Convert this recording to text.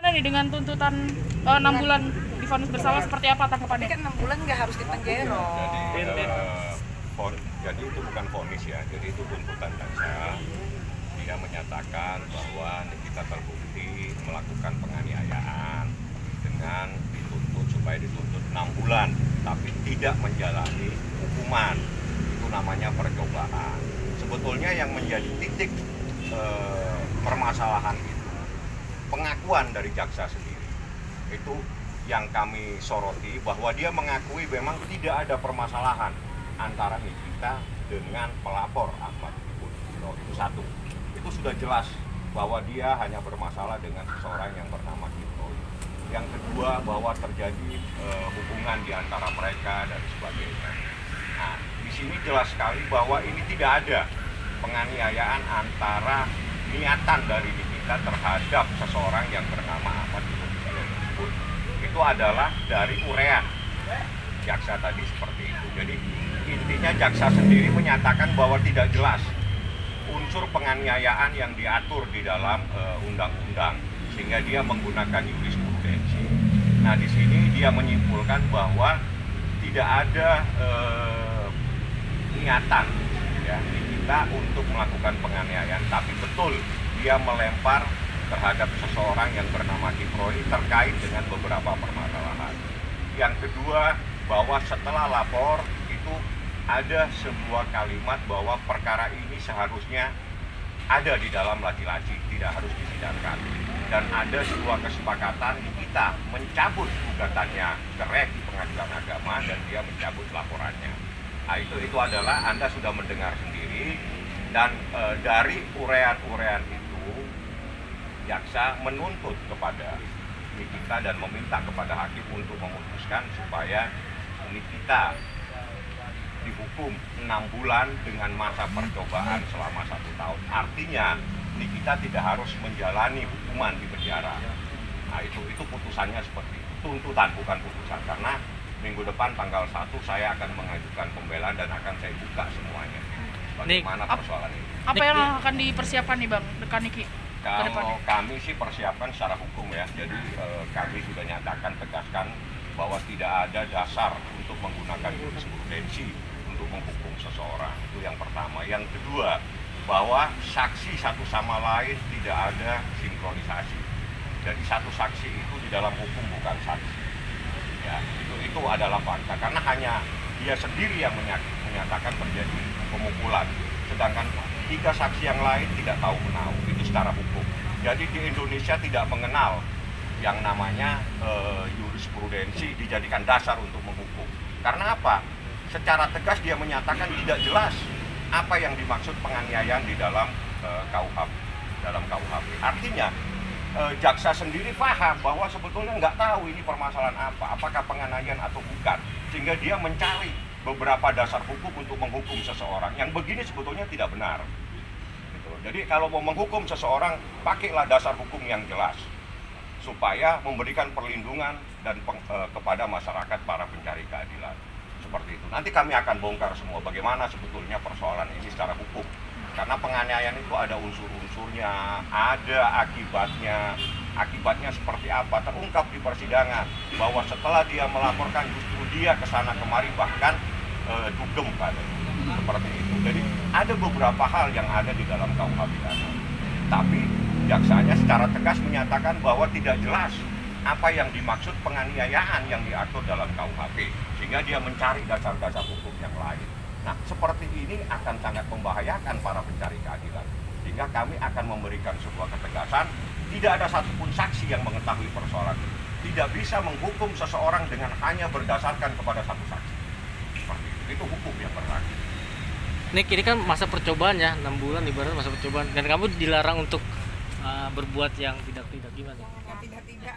gimana nih dengan tuntutan 6 bulan divonis bersalah, seperti apa tanggapannya? Tapi kan 6 bulan nggak harus dipenjara. Jadi itu bukan vonis ya, jadi itu tuntutan jaksa. Dia menyatakan bahwa Nikita terbukti melakukan penganiayaan dengan dituntut supaya dituntut 6 bulan, tapi tidak menjalani hukuman. Itu namanya percobaan. Sebetulnya yang menjadi titik permasalahan itu pengakuan dari jaksa sendiri. Itu yang kami soroti, bahwa dia mengakui memang tidak ada permasalahan antara Nikita dengan pelapor Ahmad Ibrahim. Itu satu. Itu sudah jelas bahwa dia hanya bermasalah dengan seseorang yang bernama Kito. Yang kedua, bahwa terjadi hubungan di antara mereka dan sebagainya. Nah, di sini jelas sekali bahwa ini tidak ada penganiayaan antara niatan dari Nikita terhadap seseorang yang bernama Ahmad Ibrahim tersebut. Itu adalah dari urean jaksa tadi seperti itu. Jadi intinya jaksa sendiri menyatakan bahwa tidak jelas unsur penganiayaan yang diatur di dalam undang-undang, sehingga dia menggunakan jurisprudensi. Nah, di sini dia menyimpulkan bahwa tidak ada niatan ya Nikita untuk melakukan penganiayaan, tapi betul dia melempar terhadap seseorang yang bernama Kiproi terkait dengan beberapa permasalahan. Yang kedua, bahwa setelah lapor itu ada sebuah kalimat bahwa perkara ini seharusnya ada di dalam laci-laci, tidak harus disidangkan. Dan ada sebuah kesepakatan kita mencabut gugatannya ke REK di Pengadilan Agama dan dia mencabut laporannya. Nah, itu adalah Anda sudah mendengar sendiri, dan dari urean-urean itu jaksa menuntut kepada Nikita dan meminta kepada hakim untuk memutuskan supaya Nikita dihukum 6 bulan dengan masa percobaan selama 1 tahun. Artinya Nikita tidak harus menjalani hukuman di penjara. Nah, itu putusannya seperti itu. Tuntutan, bukan putusan. Karena minggu depan tanggal 1 saya akan mengajukan pembelaan dan akan saya buka semuanya. Bagaimana persoalan ini. Apa yang akan dipersiapkan nih Bang, dekat Niki? Kalau kami sih persiapkan secara hukum ya. Jadi kami sudah nyatakan, tegaskan bahwa tidak ada dasar untuk menggunakan jurisprudensi untuk menghukum seseorang. Itu yang pertama. Yang kedua, bahwa saksi satu sama lain tidak ada sinkronisasi. Jadi satu saksi itu di dalam hukum bukan saksi. Ya, itu adalah fakta. Karena hanya dia sendiri yang menyatakan terjadi pemukulan. Sedangkan 3 saksi yang lain tidak tahu menahu. Itu secara hukum. Jadi di Indonesia tidak mengenal yang namanya jurisprudensi dijadikan dasar untuk menghukum. Karena apa? Secara tegas dia menyatakan tidak jelas apa yang dimaksud penganiayaan di dalam KUHP. Artinya jaksa sendiri paham bahwa sebetulnya nggak tahu ini permasalahan apa, apakah penganiayaan atau bukan, sehingga dia mencari beberapa dasar hukum untuk menghukum seseorang. Yang begini sebetulnya tidak benar. Gitu. Jadi kalau mau menghukum seseorang, pakailah dasar hukum yang jelas supaya memberikan perlindungan dan kepada masyarakat para pencari keadilan. Seperti itu. Nanti kami akan bongkar semua bagaimana sebetulnya persoalan ini secara hukum. Karena penganiayaan itu ada unsur-unsurnya, ada akibatnya. Akibatnya seperti apa terungkap di persidangan, bahwa setelah dia melaporkan justru dia kesana kemari, bahkan dugem padanya. Seperti itu. Jadi ada beberapa hal yang ada di dalam KUH pidana. Tapi jaksanya secara tegas menyatakan bahwa tidak jelas apa yang dimaksud penganiayaan yang diatur dalam KUHP, sehingga dia mencari dasar-dasar hukum yang lain. Nah, seperti ini akan sangat membahayakan para pencari keadilan, sehingga kami akan memberikan sebuah ketegasan. Tidak ada satupun saksi yang mengetahui persoalan ini. Tidak bisa menghukum seseorang dengan hanya berdasarkan kepada satu saksi. Seperti itu hukum yang berlaku. Nik, ini kan masa percobaan ya, 6 bulan ibarat masa percobaan, dan kamu dilarang untuk berbuat yang tidak gimana? Tidak.